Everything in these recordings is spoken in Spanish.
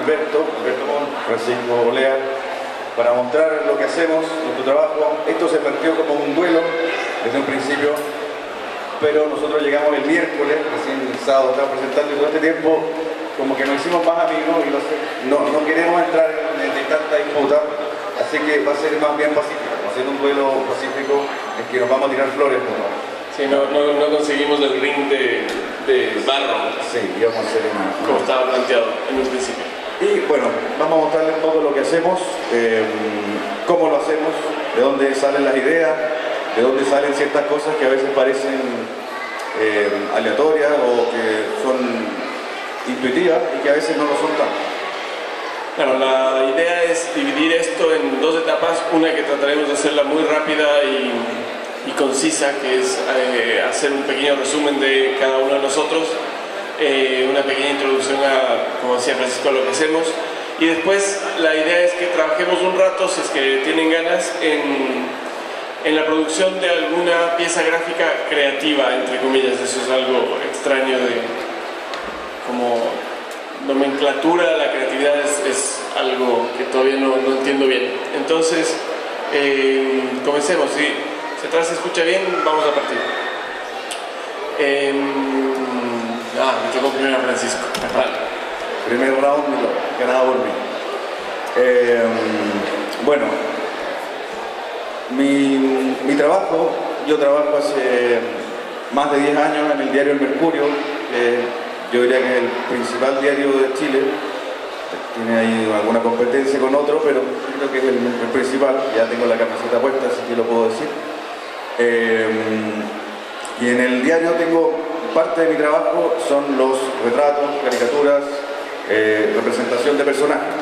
Alberto Mon, Francisco Olea, para mostrar lo que hacemos, nuestro trabajo. Esto se planteó como un duelo desde un principio, pero nosotros llegamos el miércoles, recién el sábado estamos presentando, y todo este tiempo como que nos hicimos más amigos y no queremos entrar en tanta disputa, así que va a ser más bien pacífico, va a ser un duelo pacífico en que nos vamos a tirar flores. Sí, no conseguimos el ring de barro. Sí, íbamos a hacer como estaba planteado en un principio. Y bueno, vamos a mostrarles un poco lo que hacemos, cómo lo hacemos, de dónde salen las ideas, de dónde salen ciertas cosas que a veces parecen aleatorias o que son intuitivas y que a veces no lo son tanto. Claro, la idea es dividir esto en dos etapas, una que trataremos de hacerla muy rápida y concisa, que es hacer un pequeño resumen de cada uno de nosotros, una pequeña introducción a, como decía Francisco, a lo que hacemos, y después la idea es que trabajemos un rato, si es que tienen ganas, en la producción de alguna pieza gráfica creativa, entre comillas. Eso es algo extraño de como nomenclatura. La creatividad es algo que todavía no entiendo bien. Entonces, comencemos. Si atrás se escucha bien, vamos a partir. Me tocó primero a Francisco. Vale. Primer round ganado por mí. Bueno, mi trabajo, yo trabajo hace más de 10 años en el diario El Mercurio, yo diría que es el principal diario de Chile. Tiene ahí alguna competencia con otro, pero creo que es el principal. Ya tengo la camiseta puesta, así que lo puedo decir. Y en el diario tengo parte de mi trabajo, son los retratos, caricaturas, representación de personajes.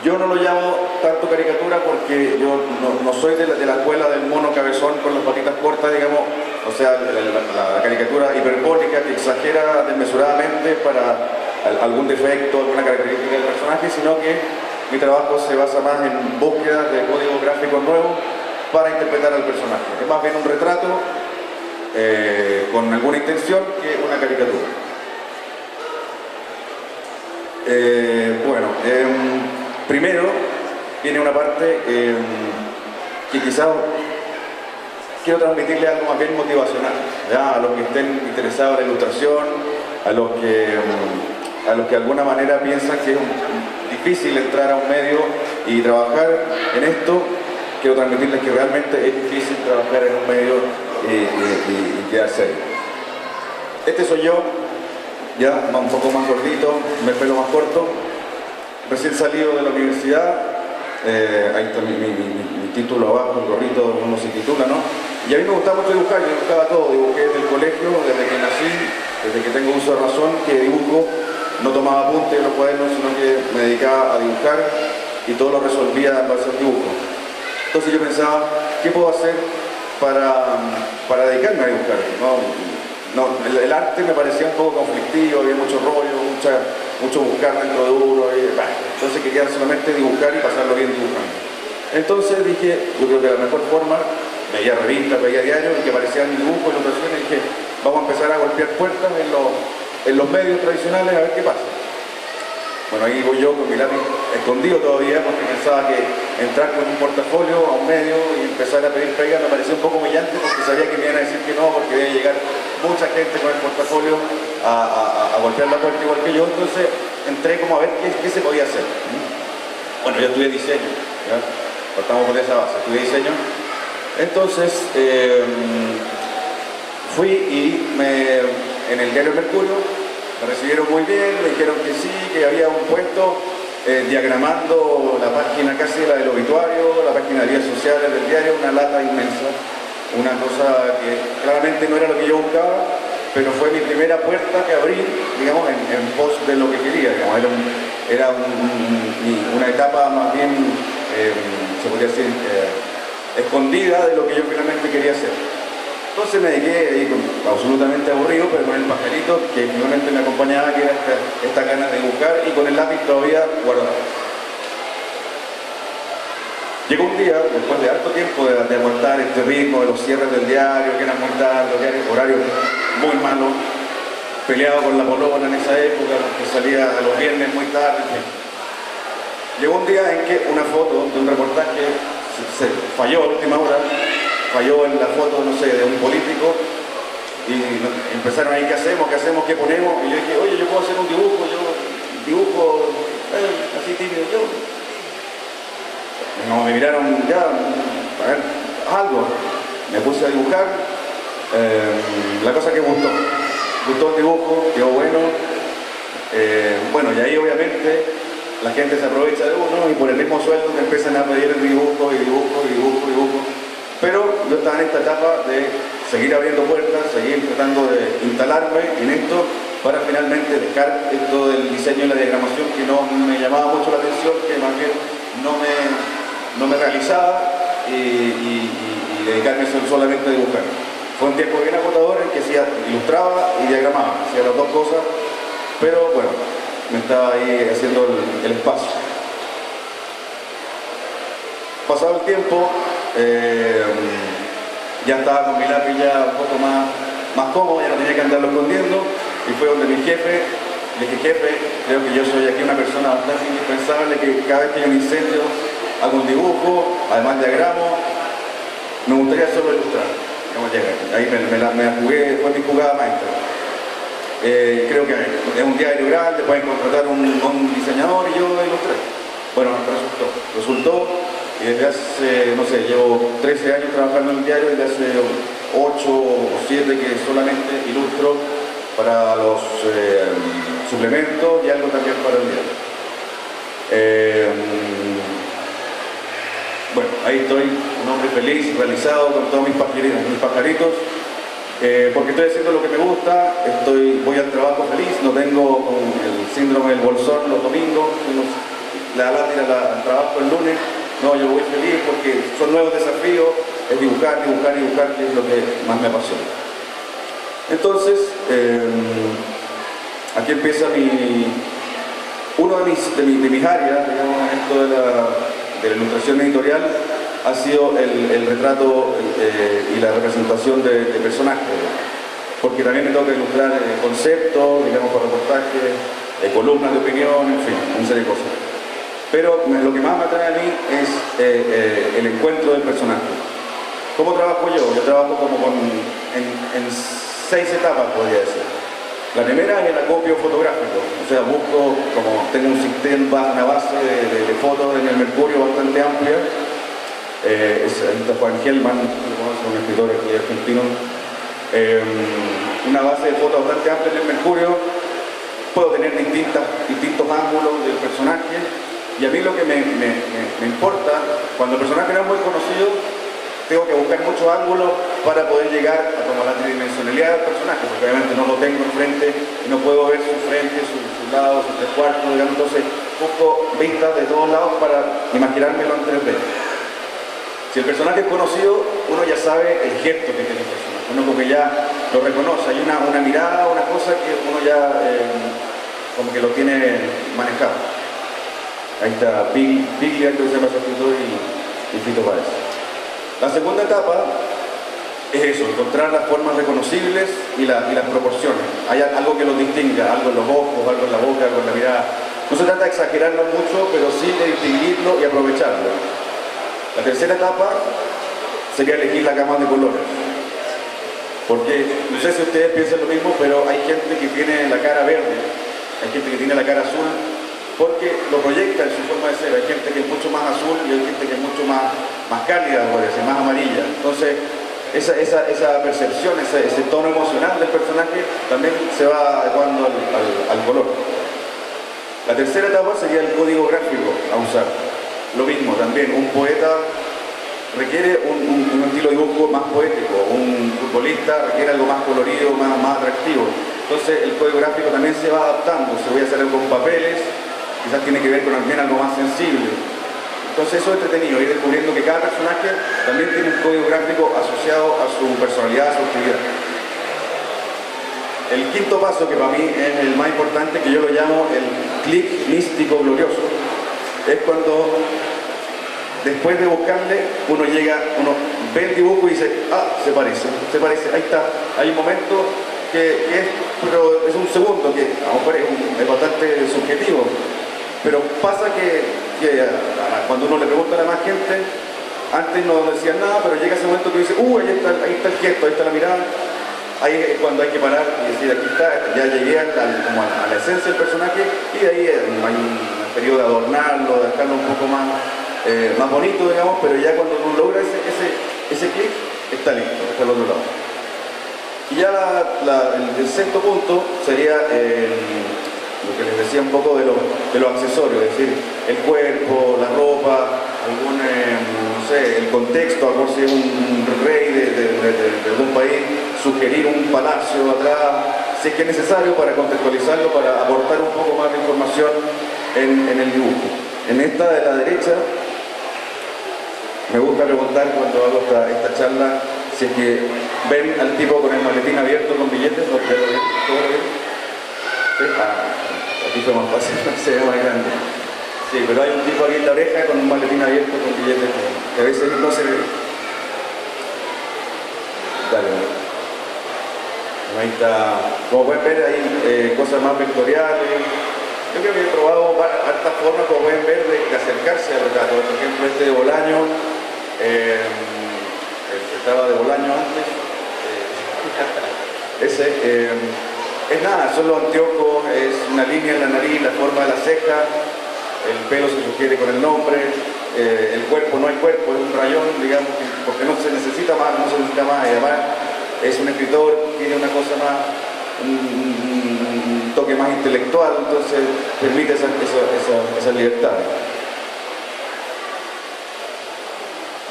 Yo no lo llamo tanto caricatura porque yo no soy de la escuela del mono cabezón con las patitas cortas, digamos, o sea, la caricatura hiperbólica que exagera desmesuradamente para algún defecto, alguna característica del personaje, sino que mi trabajo se basa más en búsqueda de código gráfico nuevo para interpretar al personaje. Es más bien un retrato con alguna intención que una caricatura. Primero viene una parte que quizás quiero transmitirle algo más bien motivacional, ¿ya? A los que estén interesados en la ilustración, a los que de alguna manera piensan que es difícil entrar a un medio y trabajar en esto. Quiero transmitirles que realmente es difícil trabajar en un medio y quedarse ahí. Este soy yo, ya un poco más gordito, me pelo más corto, recién salido de la universidad. Ahí está mi título abajo, el gorrito, uno se titula, ¿no? Y a mí me gustaba mucho dibujar, yo dibujaba todo, dibujé desde el colegio, desde que nací, desde que tengo uso de razón, que dibujo, no tomaba apuntes en los cuadernos, sino que me dedicaba a dibujar y todo lo resolvía en base al dibujo. Entonces yo pensaba, ¿qué puedo hacer para dedicarme a dibujar? El arte me parecía un poco conflictivo, había mucho rollo, mucho buscar dentro de uno, entonces quería solamente dibujar y pasarlo bien dibujando. Entonces dije, yo creo que la mejor forma, veía revistas, veía diarios y que aparecían dibujos, ilustraciones, y dije, vamos a empezar a golpear puertas en los medios tradicionales a ver qué pasa. Bueno, ahí voy yo con mi lápiz escondido todavía, porque pensaba que entrar con un portafolio a un medio y empezar a pedir pega me parecía un poco humillante, porque sabía que me iban a decir que no, porque debe llegar mucha gente con el portafolio a golpear la puerta igual que yo. Entonces entré como a ver qué se podía hacer. Bueno, yo estudié diseño, ¿ya? Partamos por esa base, estudié diseño. Entonces fui y en el diario Mercurio me recibieron muy bien, me dijeron que sí, que había un puesto diagramando la página casi la del obituario, la página de vías sociales del diario, una lata inmensa, una cosa que claramente no era lo que yo buscaba, pero fue mi primera puerta que abrí, digamos, en pos de lo que quería, digamos. Era una etapa más bien, se podría decir, escondida de lo que yo finalmente quería hacer. Entonces me dediqué ahí absolutamente aburrido, pero con el pajarito que finalmente me acompañaba, que era esta ganas de dibujar, y con el lápiz todavía guardado. Llegó un día, después de harto tiempo de aguantar este ritmo de los cierres del diario, que eran muy tarde, horarios muy malos, peleado con la polola en esa época, que salía los viernes muy tarde, llegó un día en que una foto de un reportaje se falló a última hora, falló en la foto, no sé, de un político, y empezaron ahí, ¿qué hacemos? ¿Qué ponemos? Y yo dije, oye, yo puedo hacer un dibujo, así tímido, No, me miraron ya, a ver, algo. Me puse a dibujar, la cosa que gustó el dibujo, quedó bueno. Bueno, y ahí obviamente la gente se aprovecha de uno y por el mismo sueldo te empiezan a pedir dibujo. Pero yo estaba en esta etapa de seguir abriendo puertas, seguir tratando de instalarme en esto para finalmente dejar esto del diseño y la diagramación que no me llamaba mucho la atención, que más bien no me realizaba y dedicarme solamente a dibujar. Fue un tiempo bien agotador en que ilustraba y diagramaba, hacía las dos cosas, pero bueno, me estaba ahí haciendo el espacio. Pasado el tiempo, ya estaba con mi lápiz ya un poco más cómodo, ya no tenía que andarlo escondiendo, y fue donde mi jefe, le dije, jefe, creo que yo soy aquí una persona bastante indispensable, que cada vez que hay un incendio hago un dibujo, además diagramo, me gustaría solo ilustrar. Ahí me la jugué, fue mi jugada maestra. Creo que es un diario grande, pueden contratar un diseñador y yo ilustré. Bueno, resultó. Y desde hace, no sé, llevo 13 años trabajando en el diario, desde hace 8 o 7 que solamente ilustro para los suplementos y algo también para el diario. Bueno, ahí estoy, un hombre feliz, realizado con todos mis pajaritos, porque estoy haciendo lo que me gusta, voy al trabajo feliz, no tengo el síndrome del bolsón los domingos, la látira al trabajo el lunes. No, yo voy feliz porque son nuevos desafíos, es dibujar, que es lo que más me apasiona. Entonces, aquí empieza uno de mis áreas, digamos, esto de la ilustración editorial, ha sido el retrato y la representación de personajes, porque también me toca ilustrar conceptos, digamos, por reportajes, columnas de opinión, en fin, una serie de cosas. Pero lo que más me atrae a mí es el encuentro del personaje. ¿Cómo trabajo yo? Yo trabajo como en 6 etapas, podría decir. La primera es el acopio fotográfico, o sea, busco, como tengo un sistema, una base de fotos en el Mercurio bastante amplia. Está Juan Gelman, un escritor aquí argentino, una base de fotos bastante amplia en el Mercurio. Puedo tener distintos ángulos del personaje. Y a mí lo que me importa, cuando el personaje no es muy conocido, tengo que buscar muchos ángulos para poder llegar a como la tridimensionalidad del personaje, porque obviamente no lo tengo enfrente y no puedo ver su frente, su lado, sus 3 cuartos, digamos. Entonces busco vistas de todos lados para imaginármelo en 3D. Si el personaje es conocido, uno ya sabe el gesto que tiene el personaje, uno como que ya lo reconoce, hay una mirada, una cosa que uno ya como que lo tiene manejado. Ahí está Piglia, que se llama su escritor, y Fito Páez. La segunda etapa es eso, encontrar las formas reconocibles y las proporciones. Hay algo que los distinga, algo en los ojos, algo en la boca, algo en la mirada. No se trata de exagerarlo mucho, pero sí de distinguirlo y aprovecharlo. La tercera etapa sería elegir la gama de colores. Porque, no sé si ustedes piensan lo mismo, pero hay gente que tiene la cara verde, hay gente que tiene la cara azul, porque lo proyecta en su forma de ser. Hay gente que es mucho más azul y hay gente que es mucho más cálida, parece, más amarilla. Entonces, esa percepción, ese tono emocional del personaje también se va adecuando al color. La tercera etapa sería el código gráfico a usar. Lo mismo también, un poeta requiere un estilo de dibujo más poético, un futbolista requiere algo más colorido, más atractivo. Entonces el código gráfico también se va adaptando. Se voy a hacer algo con papeles, quizás tiene que ver con también algo más sensible. Entonces eso es entretenido, ir descubriendo que cada personaje también tiene un código gráfico asociado a su personalidad, a su actividad. El quinto paso, que para mí es el más importante, que yo lo llamo el clic místico glorioso, es cuando después de buscarle uno ve el dibujo y dice, ah, se parece, ahí está. Hay un momento pero es un segundo, que a lo mejor es bastante subjetivo, pero pasa que que cuando uno le pregunta a la más gente, antes no decían nada, pero llega ese momento que dice, ahí está el gesto, ahí está la mirada. Ahí es cuando hay que parar y decir, aquí está, ya llegué como a la esencia del personaje, y de ahí hay un periodo de adornarlo, de dejarlo un poco más bonito, digamos, pero ya cuando uno logra ese clic, está listo, está al otro lado. Y ya el sexto punto sería lo que les decía un poco de los accesorios, es decir, el cuerpo, la ropa, no sé, el contexto, a lo mejor si es un rey de algún país, sugerir un palacio atrás, si es que es necesario para contextualizarlo, para aportar un poco más de información en el dibujo. En esta de la derecha, me gusta preguntar cuando hago esta charla, si es que ven al tipo con el maletín abierto con billetes, ¿no? ¿Todo bien? ¿Sí? Aquí fue más fácil, se ve más grande. Sí, pero hay un tipo aquí en la oreja con un maletín abierto con billetes que a veces no se ve. Dale. Ahí está. Como pueden ver, hay cosas más vectoriales. Yo creo que he probado hartas formas, como pueden ver, de acercarse al retrato. Por ejemplo, este de Bolaño, el que estaba de Bolaño antes, es nada, son los anteojos, es una línea en la nariz, la forma de la ceja, el pelo se sugiere con el nombre, el cuerpo no hay cuerpo, es un rayón, digamos, porque no se necesita más, y además es un escritor, tiene una cosa más, un toque más intelectual, entonces permite esa libertad.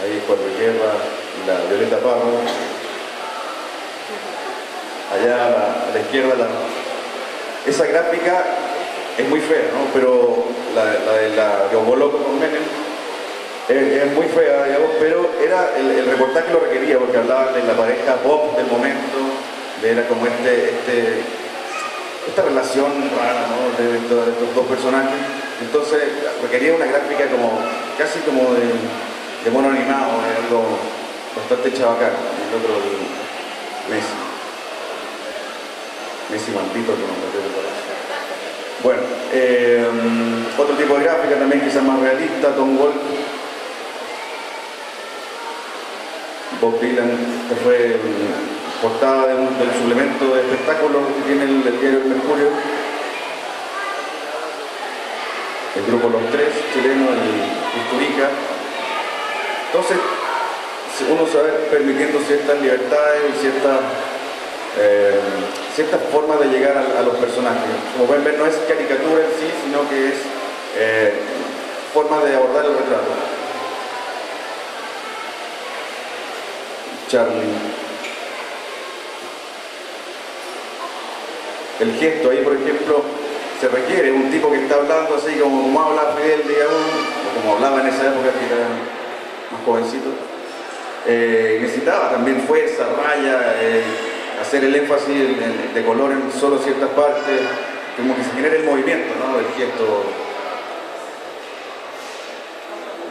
Ahí es Cuatro Guerra y la Violeta Parra. Allá a la izquierda, esa gráfica es muy fea, ¿no? Pero la de la Loco con Menem es muy fea, digamos, pero era el reportaje lo requería, porque hablaba de la pareja pop del momento, era como esta relación rara, ¿no? de estos dos personajes. Entonces requería una gráfica casi como de mono animado, algo bastante chabacán. El otro, Messi maldito que nos metió de corazón. Bueno, otro tipo de gráfica también quizás más realista, Tom Wolfe. Bob Dylan, que fue portada del suplemento de espectáculos que tiene el diario El Mercurio. El grupo Los Tres, chileno, el Custurica. Entonces, uno se va permitiendo ciertas libertades y ciertas formas de llegar a los personajes. Como pueden ver, no es caricatura en sí, sino que es forma de abordar el retrato. Charlie. El gesto, ahí por ejemplo, se requiere un tipo que está hablando así como habla Fidel, digamos, o como hablaba en esa época, que era más jovencito. Necesitaba también fuerza, raya, hacer el énfasis de color en solo ciertas partes, como que se genere el movimiento, ¿no? El gesto.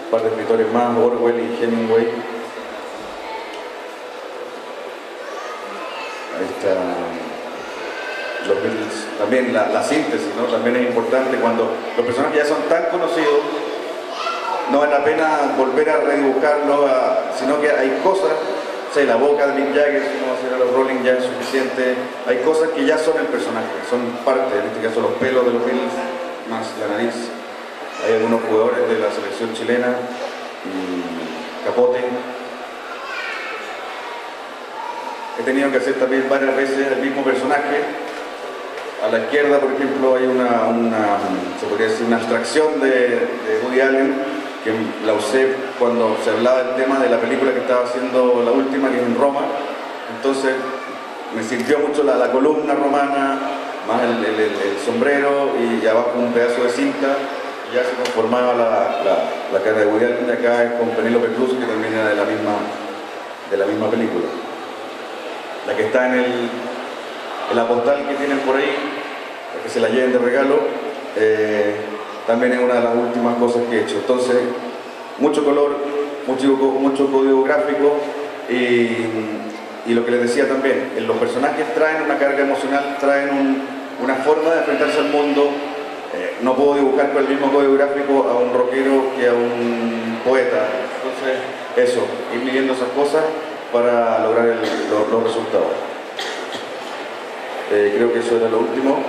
Un par de escritores más, Orwell y Hemingway. Ahí está los Beatles. También la síntesis, ¿no? También es importante cuando los personajes ya son tan conocidos, no vale la pena volver a redibujarlo, sino que hay cosas, o sea, la boca de Mick Jagger, si no va a hacer a los Rolling ya es suficiente, hay cosas que ya son el personaje, son parte, en este caso los pelos de los Beatles, más la nariz. Hay algunos jugadores de la selección chilena, Capote. He tenido que hacer también varias veces el mismo personaje. A la izquierda, por ejemplo, hay se podría decir, una abstracción de Woody Allen, que la usé cuando se hablaba del tema de la película que estaba haciendo, la última, que es en Roma. Entonces me sirvió mucho la columna romana, más el sombrero y abajo un pedazo de cinta, y ya se conformaba la cara de Woody Allen. Y acá es con Penélope Cruz, que también era de la misma película. La que está en la postal que tienen por ahí, para que se la lleven de regalo, también es una de las últimas cosas que he hecho. Entonces, mucho color, mucho código gráfico, y lo que les decía también, los personajes traen una carga emocional, traen una forma de enfrentarse al mundo no puedo dibujar con el mismo código gráfico a un rockero que a un poeta. Entonces, eso, ir midiendo esas cosas para lograr los resultados. Creo que eso era lo último.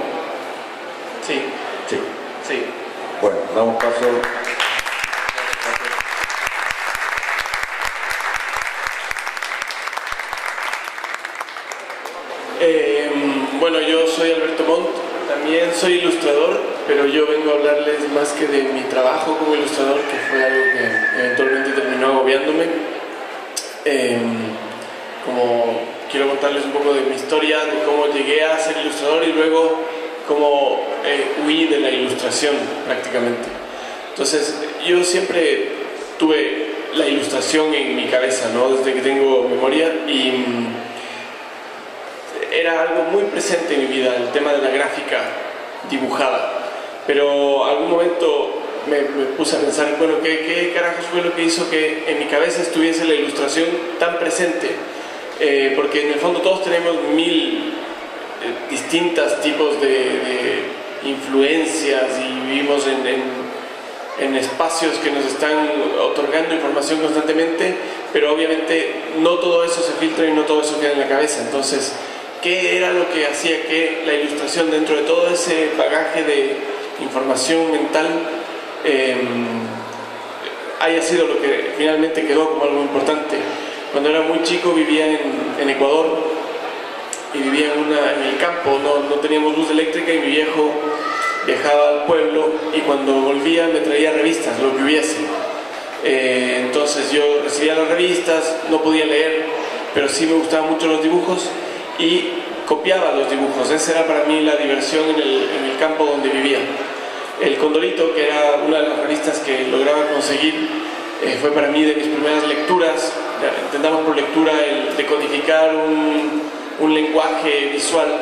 Sí. Sí. Sí. Bueno, damos paso. Bueno, yo soy Alberto Montt, también soy ilustrador, pero yo vengo a hablarles más que de mi trabajo como ilustrador, que fue algo que eventualmente terminó agobiándome. Como quiero contarles un poco de mi historia, de cómo llegué a ser ilustrador y luego cómo huí de la ilustración prácticamente. Entonces, yo siempre tuve la ilustración en mi cabeza, ¿no? Desde que tengo memoria, y era algo muy presente en mi vida, el tema de la gráfica dibujada. Pero algún momento me puse a pensar, bueno, ¿qué carajos fue lo que hizo que en mi cabeza estuviese la ilustración tan presente? Porque en el fondo todos tenemos mil distintos tipos de influencias y vivimos en espacios que nos están otorgando información constantemente, pero obviamente no todo eso se filtra y no todo eso queda en la cabeza. Entonces, ¿qué era lo que hacía que la ilustración, dentro de todo ese bagaje de información mental, haya sido lo que finalmente quedó como algo importante? Cuando era muy chico vivía en Ecuador y vivía en el campo, no teníamos luz eléctrica, y mi viejo viajaba al pueblo y cuando volvía me traía revistas, lo que hubiese. Entonces yo recibía las revistas, no podía leer, pero sí me gustaban mucho los dibujos y copiaba los dibujos. Esa era para mí la diversión en el campo donde vivía. El Condorito, que era una de las revistas que lograba conseguir, fue para mí de mis primeras lecturas. Entendamos por lectura el decodificar un lenguaje visual.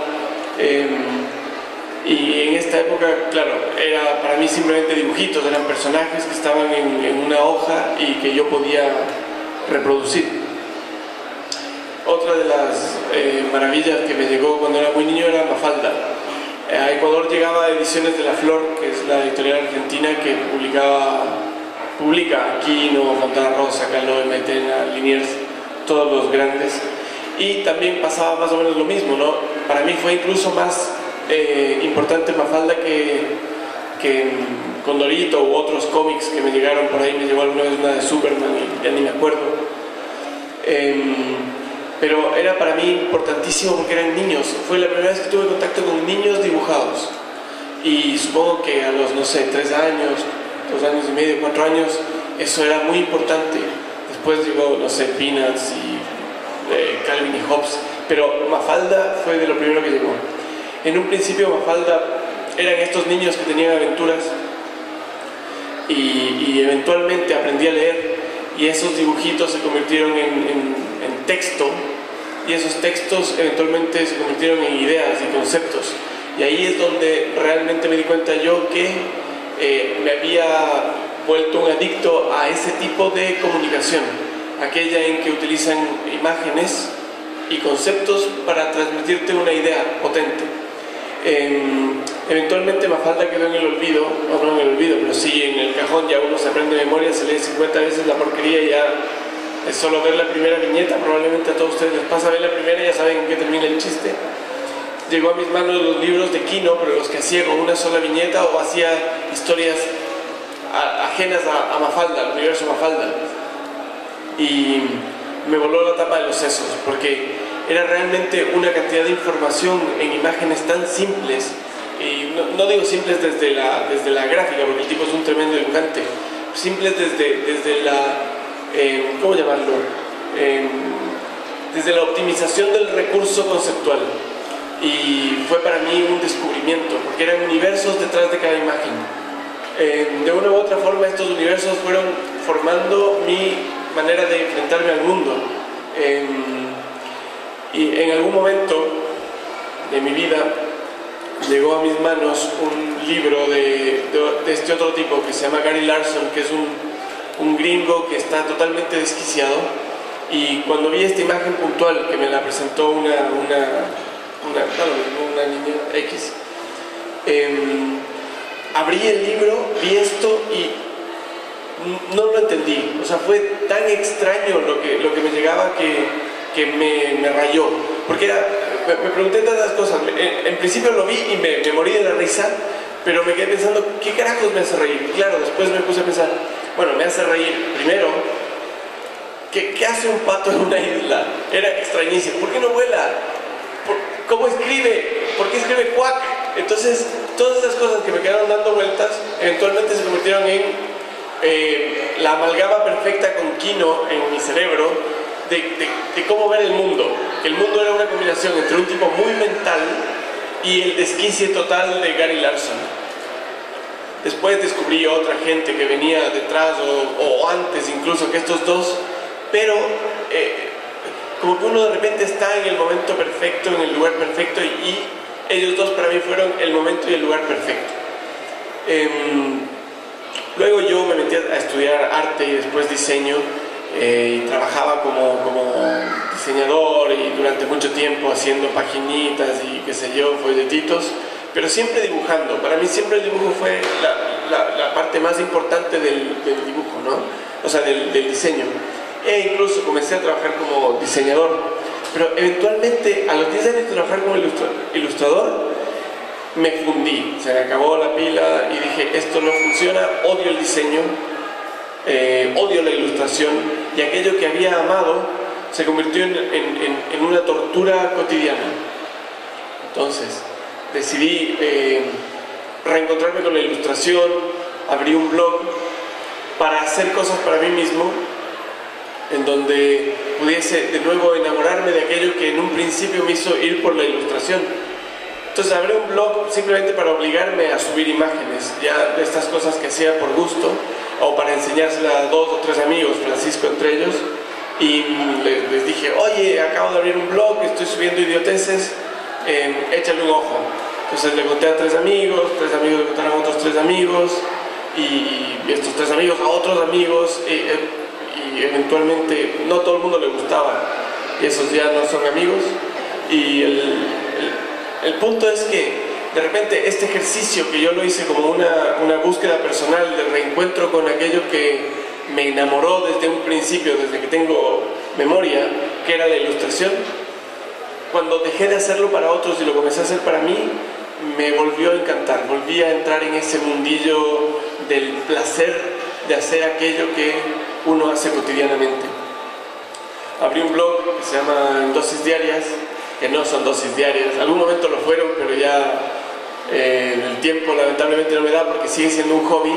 Y en esta época, claro, era para mí simplemente dibujitos, eran personajes que estaban en una hoja y que yo podía reproducir. Otra de las maravillas que me llegó cuando era muy niño era Mafalda. A Ecuador llegaba Ediciones de la Flor, que es la editorial argentina que publica Quino, Fontana Rosa, Caló, Maitena, Liniers, todos los grandes. Y también pasaba más o menos lo mismo, ¿no? Para mí fue incluso más importante Mafalda que Condorito u otros cómics que me llegaron por ahí. Me llegó alguna vez una de Superman y ya ni me acuerdo. Pero era para mí importantísimo porque eran niños. Fue la primera vez que tuve contacto con niños dibujados. Y supongo que a los, no sé, 3 años, 2 años y medio, 4 años, eso era muy importante. Después llegó, no sé, Peanuts y Calvin y Hobbes. Pero Mafalda fue de lo primero que llegó. En un principio Mafalda eran estos niños que tenían aventuras y eventualmente aprendí a leer, y esos dibujitos se convirtieron en texto, y esos textos eventualmente se convirtieron en ideas y conceptos. Y ahí es donde realmente me di cuenta yo que me había vuelto un adicto a ese tipo de comunicación, aquella en que utilizan imágenes y conceptos para transmitirte una idea potente. Eventualmente Mafalda quedó en el olvido, o no en el olvido, pero sí en el cajón. Ya uno se aprende de memoria, se lee 50 veces la porquería y ya es solo ver la primera viñeta. Probablemente a todos ustedes les pasa ver la primera y ya saben en qué termina el chiste. Llegó a mis manos los libros de Quino, pero los que hacía con una sola viñeta o hacía historias ajenas a Mafalda, al universo Mafalda. Y me voló la tapa de los sesos, porque era realmente una cantidad de información en imágenes tan simples. Y no digo simples desde la gráfica, porque el tipo es un tremendo dibujante. Simples desde la... ¿cómo llamarlo? Desde la optimización del recurso conceptual. Y fue para mí un descubrimiento, porque eran universos detrás de cada imagen. De una u otra forma estos universos fueron formando mi manera de enfrentarme al mundo. Y en algún momento de mi vida llegó a mis manos un libro de este otro tipo que se llama Gary Larson, que es un gringo que está totalmente desquiciado. Y cuando vi esta imagen puntual que me la presentó una niña X, abrí el libro, vi esto y no lo entendí. O sea, fue tan extraño lo que me llegaba que me rayó. Porque me pregunté tantas cosas. En principio lo vi y me morí de la risa, pero me quedé pensando, ¿qué carajos me hace reír? Claro, después me puse a pensar, bueno, me hace reír, primero, ¿qué hace un pato en una isla? Era extrañísimo. ¿Por qué no vuela? ¿Cómo escribe? ¿Por qué escribe cuac? Entonces, todas esas cosas que me quedaron dando vueltas, eventualmente se convirtieron en la amalgama perfecta con Kino en mi cerebro de cómo ver el mundo. Que el mundo era una combinación entre un tipo muy mental y el desquicie total de Gary Larson. Después descubrí otra gente que venía detrás o antes incluso que estos dos, pero como que uno de repente está en el momento perfecto, en el lugar perfecto, y ellos dos para mí fueron el momento y el lugar perfecto. Luego yo me metí a estudiar arte y después diseño, y trabajaba como diseñador y durante mucho tiempo haciendo paginitas y qué sé yo, folletitos, pero siempre dibujando. Para mí siempre el dibujo fue la parte más importante del dibujo, ¿no? O sea, del diseño. E incluso comencé a trabajar como diseñador, pero eventualmente a los 10 años de trabajar como ilustrador me fundí, se me acabó la pila y dije, esto no funciona, odio el diseño, odio la ilustración, y aquello que había amado se convirtió en una tortura cotidiana. Entonces decidí reencontrarme con la ilustración, abrí un blog para hacer cosas para mí mismo, en donde pudiese de nuevo enamorarme de aquello que en un principio me hizo ir por la ilustración. Entonces abrí un blog simplemente para obligarme a subir imágenes, ya de estas cosas que hacía por gusto, o para enseñárselas a 2 o 3 amigos, Francisco entre ellos, y les dije, oye, acabo de abrir un blog, estoy subiendo idioteces, échale un ojo. Entonces le conté a 3 amigos le contaron a otros 3 amigos, y estos 3 amigos a otros amigos, y eventualmente no todo el mundo le gustaba, y esos ya no son amigos. Y el punto es que de repente este ejercicio que yo lo hice como una búsqueda personal de reencuentro con aquello que me enamoró desde un principio, desde que tengo memoria, que era la ilustración, cuando dejé de hacerlo para otros y lo comencé a hacer para mí, me volvió a encantar, volví a entrar en ese mundillo del placer de hacer aquello que uno hace cotidianamente. Abrí un blog que se llama Dosis Diarias, que no son dosis diarias, algún momento lo fueron, pero ya el tiempo lamentablemente no me da porque sigue siendo un hobby,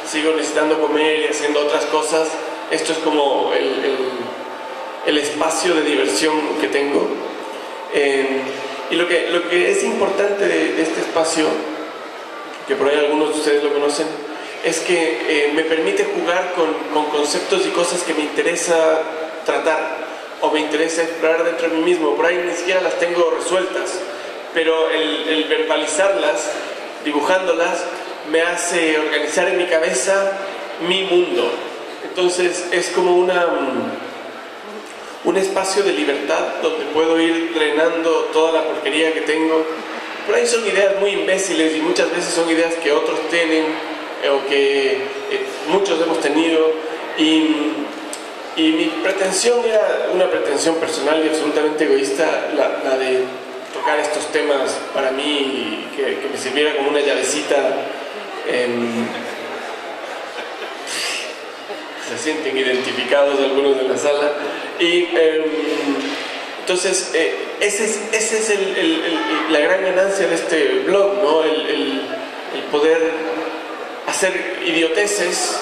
sigo necesitando comer y haciendo otras cosas. Esto es como el espacio de diversión que tengo. Y lo que es importante de este espacio, que por ahí algunos de ustedes lo conocen, es que me permite jugar con conceptos y cosas que me interesa tratar o me interesa explorar dentro de mí mismo. Por ahí ni siquiera las tengo resueltas, pero el verbalizarlas, dibujándolas, me hace organizar en mi cabeza mi mundo. Entonces es como un espacio de libertad donde puedo ir drenando toda la porquería que tengo. Por ahí son ideas muy imbéciles y muchas veces son ideas que otros tienen o que muchos hemos tenido, y mi pretensión era una pretensión personal y absolutamente egoísta, la de tocar estos temas para mí, que me sirviera como una llavecita. Se sienten identificados algunos de la sala, y entonces esa es la gran ganancia de este blog, ¿no? El poder hacer idioteces,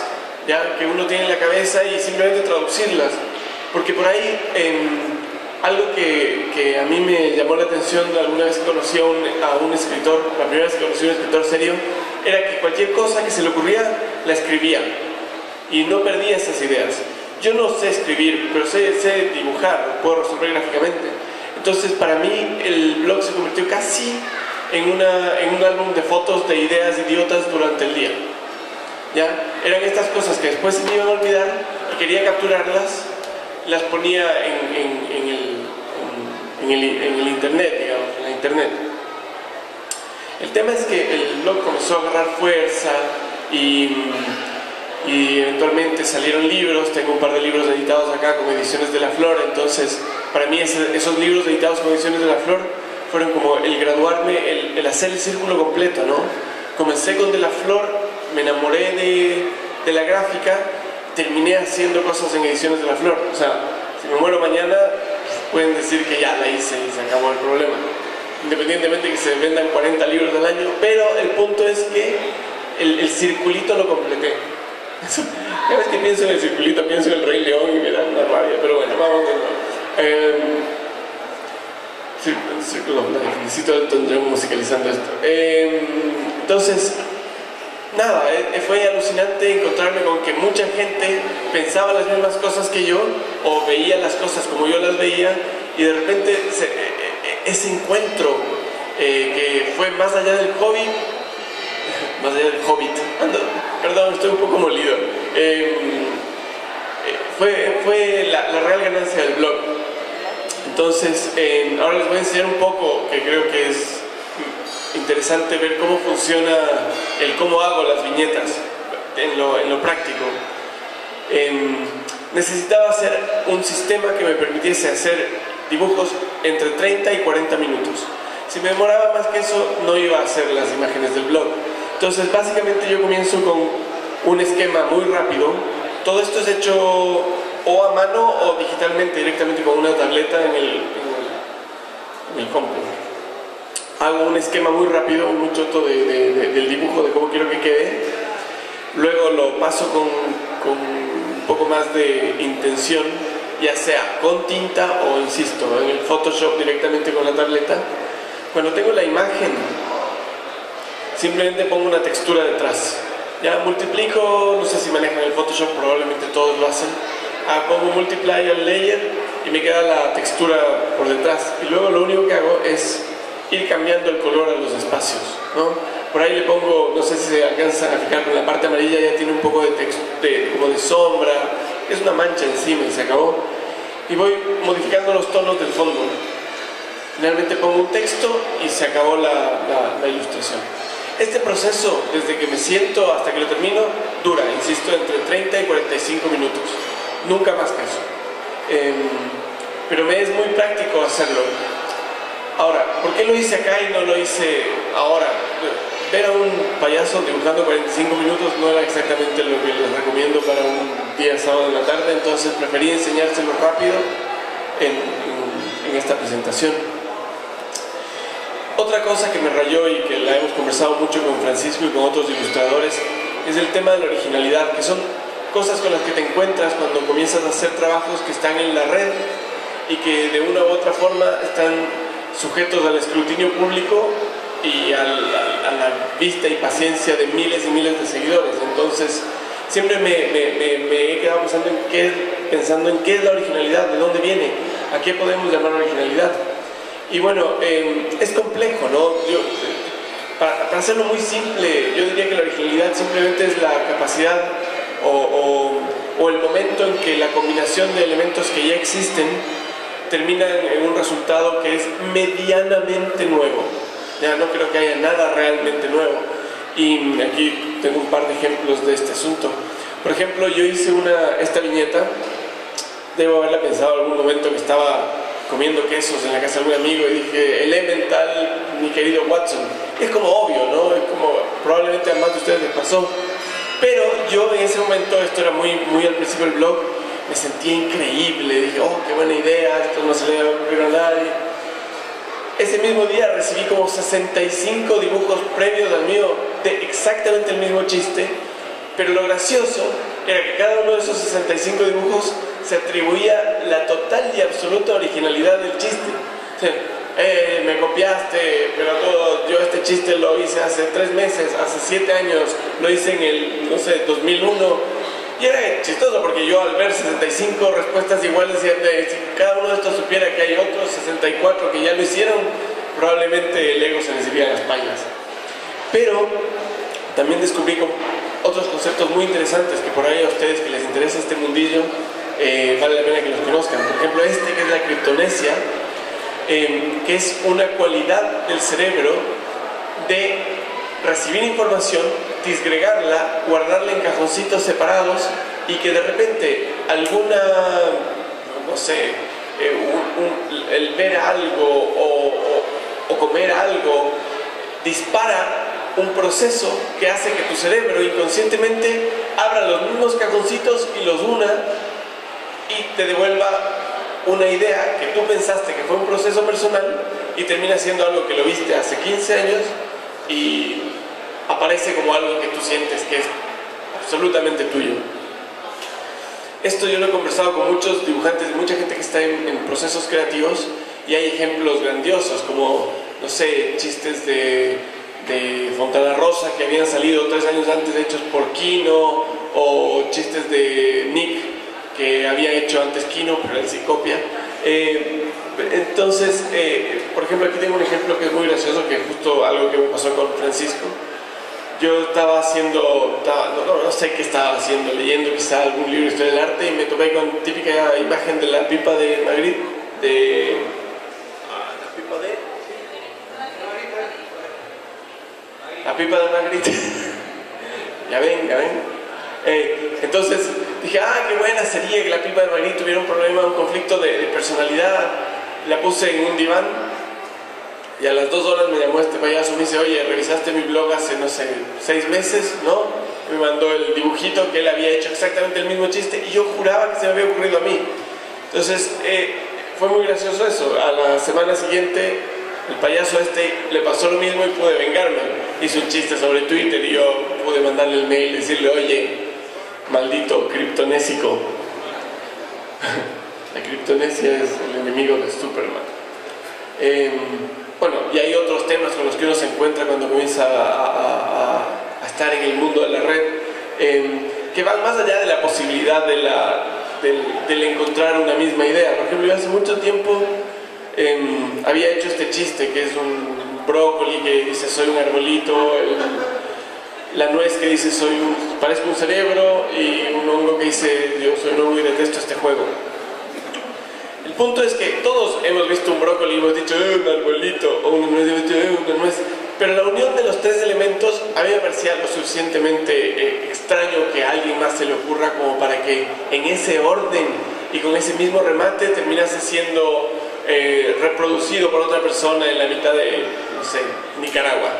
¿ya?, que uno tiene en la cabeza y simplemente traducirlas. Porque por ahí algo que a mí me llamó la atención alguna vez que conocí a un escritor, la primera vez que conocí a un escritor serio, era que cualquier cosa que se le ocurría la escribía y no perdía esas ideas. Yo no sé escribir, pero sé dibujar, puedo resolver gráficamente. Entonces para mí el blog se convirtió casi en un álbum de fotos de ideas idiotas durante el día. ¿Ya? Eran estas cosas que después se me iban a olvidar y quería capturarlas, las ponía en el internet, digamos, en la internet. El tema es que el blog comenzó a agarrar fuerza y eventualmente salieron libros. Tengo un par de libros editados acá con Ediciones de la Flor. Entonces para mí esos libros editados con Ediciones de la Flor fueron como el graduarme, el hacer el círculo completo, ¿no? Comencé con De la Flor, me enamoré de la gráfica, terminé haciendo cosas en Ediciones de la Flor. O sea, si me muero mañana pueden decir que ya la hice y se acabó el problema, independientemente de que se vendan 40 libros al año. Pero el punto es que el circulito lo completé. Cada vez que pienso en el circulito pienso en el Rey León y me da una rabia, pero bueno, vamos de nuevo. Círculo, necesito Elton John musicalizando esto. Entonces, nada, fue alucinante encontrarme con que mucha gente pensaba las mismas cosas que yo, o veía las cosas como yo las veía, y de repente ese encuentro que fue más allá del hobby, más allá del hobbit, perdón, estoy un poco molido, fue la real ganancia del blog. Entonces, ahora les voy a enseñar un poco, que creo que es interesante ver cómo funciona cómo hago las viñetas en lo práctico. Necesitaba hacer un sistema que me permitiese hacer dibujos entre 30 y 40 minutos. Si me demoraba más que eso, no iba a hacer las imágenes del blog. Entonces, básicamente yo comienzo con un esquema muy rápido. Todo esto es hecho o a mano o digitalmente, directamente con una tableta en el compu. Hago un esquema muy rápido, muy choto del dibujo, de cómo quiero que quede. Luego lo paso con un poco más de intención, ya sea con tinta o, insisto, en el Photoshop directamente con la tableta. Cuando tengo la imagen, simplemente pongo una textura detrás. Ya multiplico, no sé si manejan el Photoshop, probablemente todos lo hacen. Pongo multiply al layer y me queda la textura por detrás. Y luego lo único que hago es ir cambiando el color a los espacios, ¿no? Por ahí le pongo, no sé si se alcanzan a fijar, con la parte amarilla ya tiene un poco como de sombra, es una mancha encima y se acabó. Y voy modificando los tonos del fondo. Finalmente pongo un texto y se acabó la ilustración. Este proceso, desde que me siento hasta que lo termino, dura, insisto, entre 30 y 45 minutos. Nunca más que eso. Pero me es muy práctico hacerlo. Ahora, ¿por qué lo hice acá y no lo hice ahora? Ver a un payaso dibujando 45 minutos no era exactamente lo que les recomiendo para un día sábado en la tarde, entonces preferí enseñárselo rápido en esta presentación. Otra cosa que me rayó y que la hemos conversado mucho con Francisco y con otros ilustradores es el tema de la originalidad, que son cosas con las que te encuentras cuando comienzas a hacer trabajos que están en la red y que de una u otra forma están sujetos al escrutinio público y a la vista y paciencia de miles y miles de seguidores. Entonces siempre me he quedado pensando en qué es la originalidad, de dónde viene, a qué podemos llamar originalidad. Y bueno, es complejo, ¿no? Para hacerlo muy simple, yo diría que la originalidad simplemente es la capacidad o el momento en que la combinación de elementos que ya existen termina en un resultado que es medianamente nuevo. Ya no creo que haya nada realmente nuevo. Y aquí tengo un par de ejemplos de este asunto. Por ejemplo, yo hice esta viñeta, debo haberla pensado en algún momento que estaba comiendo quesos en la casa de algún amigo y dije, Elemental, mi querido Watson. Es como obvio, ¿no? Es como, probablemente a más de ustedes les pasó. Pero yo en ese momento, esto era muy al principio del blog, me sentía increíble, dije, oh, qué buena idea, esto no se le va a ocurrir a nadie. Ese mismo día recibí como 65 dibujos previos al mío de exactamente el mismo chiste, pero lo gracioso era que cada uno de esos 65 dibujos se atribuía la total y absoluta originalidad del chiste. O sea, me copiaste, pero yo este chiste lo hice hace 3 meses, hace 7 años, lo hice en el, no sé, 2001. Y era chistoso porque yo al ver 65 respuestas iguales, si cada uno de estos supiera que hay otros 64 que ya lo hicieron, probablemente el ego se les iría a las pailas. Pero también descubrí otros conceptos muy interesantes que por ahí a ustedes que les interesa este mundillo, vale la pena que los conozcan. Por ejemplo, que es la criptonesia, que es una cualidad del cerebro de recibir información, disgregarla, guardarla en cajoncitos separados y que de repente alguna, no sé, el ver algo o comer algo dispara un proceso que hace que tu cerebro inconscientemente abra los mismos cajoncitos y los una y te devuelva una idea que tú pensaste que fue un proceso personal y termina siendo algo que lo viste hace 15 años y aparece como algo que tú sientes que es absolutamente tuyo. Esto yo lo he conversado con muchos dibujantes, mucha gente que está en procesos creativos, y hay ejemplos grandiosos como, no sé, chistes de Fontana Rosa que habían salido 3 años antes hechos por Kino, o chistes de Nick que había hecho antes Kino pero él sí copia. Entonces, por ejemplo, aquí tengo un ejemplo que es muy gracioso, que es justo algo que me pasó con Francisco. Yo estaba haciendo, no sé qué estaba haciendo, leyendo quizá algún libro de historia del arte, y me topé con típica imagen de la pipa de Magritte, la pipa de Magritte. ya ven. Entonces dije, qué buena sería que la pipa de Magritte tuviera un problema, un conflicto de personalidad. La puse en un diván y a las 2 horas me llamó este payaso y me dice, oye, ¿revisaste mi blog hace, no sé, 6 meses? ¿No? Me mandó el dibujito que él había hecho exactamente el mismo chiste y yo juraba que se me había ocurrido a mí. Entonces fue muy gracioso eso. A la semana siguiente el payaso le pasó lo mismo y pude vengarme. Hizo un chiste sobre Twitter y yo pude mandarle el mail y decirle, oye, maldito criptonésico. La criptonesia es el enemigo de Superman. Bueno, y hay otros temas con los que uno se encuentra cuando comienza a estar en el mundo de la red, que van más allá de la posibilidad del encontrar una misma idea. Por ejemplo, yo hace mucho tiempo había hecho este chiste que es un brócoli que dice soy un arbolito, la nuez que dice parezco un cerebro, y un hongo que dice yo soy un hongo y detesto este juego. El punto es que todos hemos visto un brócoli y hemos dicho un arbolito, o una nuez y hemos dicho una nuez, pero la unión de los 3 elementos a mí me parecía lo suficientemente extraño que a alguien más se le ocurra como para que en ese orden y con ese mismo remate terminase siendo reproducido por otra persona en la mitad de, no sé, Nicaragua.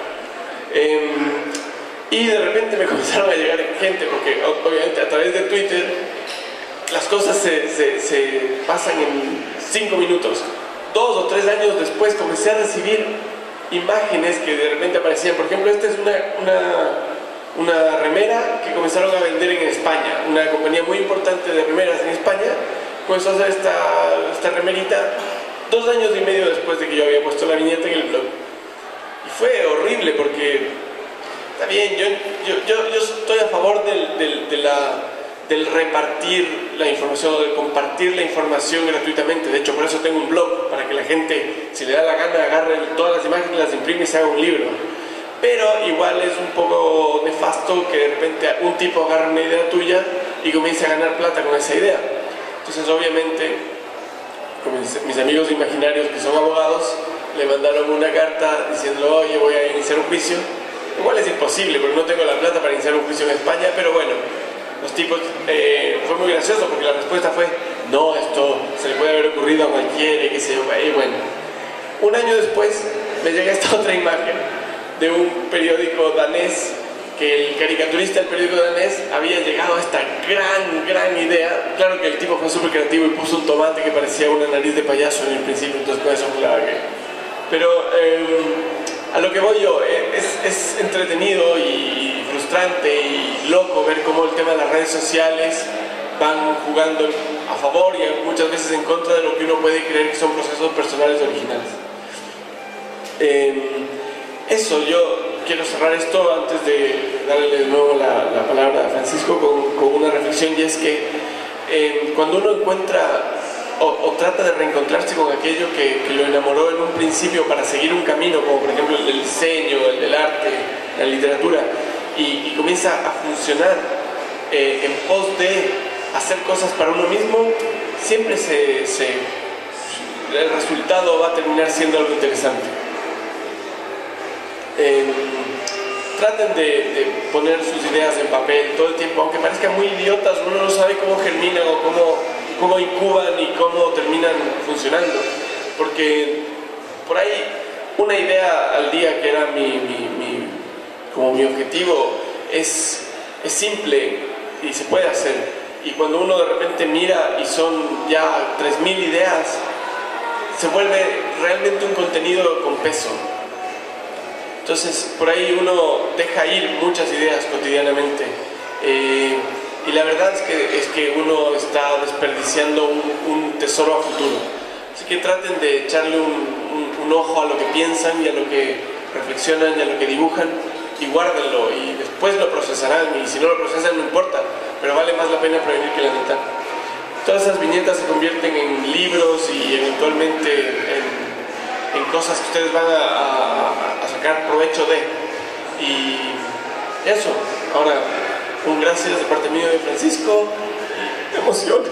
Y de repente me comenzaron a llegar gente, porque obviamente a través de Twitter las cosas se pasan en 5 minutos. 2 o 3 años después comencé a recibir imágenes que de repente aparecían. Por ejemplo, esta es una remera que comenzaron a vender en España. Una compañía muy importante de remeras en España comenzó a hacer esta remerita 2 años y medio después de que yo había puesto la viñeta en el blog. Y fue horrible porque, está bien, yo estoy a favor del repartir la información, del compartir la información gratuitamente. De hecho, por eso tengo un blog, para que la gente, si le da la gana, agarre todas las imágenes, las imprime y se haga un libro. Pero igual es un poco nefasto que de repente un tipo agarre una idea tuya y comience a ganar plata con esa idea. Entonces, obviamente, mis amigos imaginarios que son abogados le mandaron una carta diciendo, oye, voy a iniciar un juicio. Igual es imposible porque no tengo la plata para iniciar un juicio en España, pero bueno, los tipos, fue muy gracioso porque la respuesta fue, no, esto se le puede haber ocurrido a cualquiera y qué sé yo. Y bueno, 1 año después me llega esta otra imagen de un periódico danés, que el caricaturista del periódico danés había llegado a esta gran idea. Claro que el tipo fue súper creativo y puso un tomate que parecía una nariz de payaso en el principio, entonces con eso claro que... Pero a lo que voy yo, es entretenido y frustrante y loco ver cómo el tema de las redes sociales van jugando a favor y muchas veces en contra de lo que uno puede creer que son procesos personales originales. Eso, yo quiero cerrar esto antes de darle de nuevo la palabra a Francisco con una reflexión, y es que cuando uno encuentra o trata de reencontrarse con aquello que lo enamoró en un principio para seguir un camino, como por ejemplo el del diseño, el del arte, la literatura, y comienza a funcionar en pos de hacer cosas para uno mismo, siempre el resultado va a terminar siendo algo interesante. traten de poner sus ideas en papel todo el tiempo, aunque parezcan muy idiotas, uno no sabe cómo germinan o cómo incuban y cómo terminan funcionando, porque por ahí una idea al día, que era como mi objetivo, es simple y se puede hacer, y cuando uno de repente mira y son ya 3000 ideas, se vuelve realmente un contenido con peso. Entonces por ahí uno deja ir muchas ideas cotidianamente, y la verdad es que uno está desperdiciando un tesoro a futuro. Así que traten de echarle un ojo a lo que piensan y a lo que reflexionan y a lo que dibujan, y guárdenlo, y después lo procesarán, y si no lo procesan no importa, pero vale más la pena prevenir que lamentar. Todas esas viñetas se convierten en libros y eventualmente en cosas que ustedes van a sacar provecho de. Y eso. Ahora, un gracias de parte mío de Francisco. Me emociona.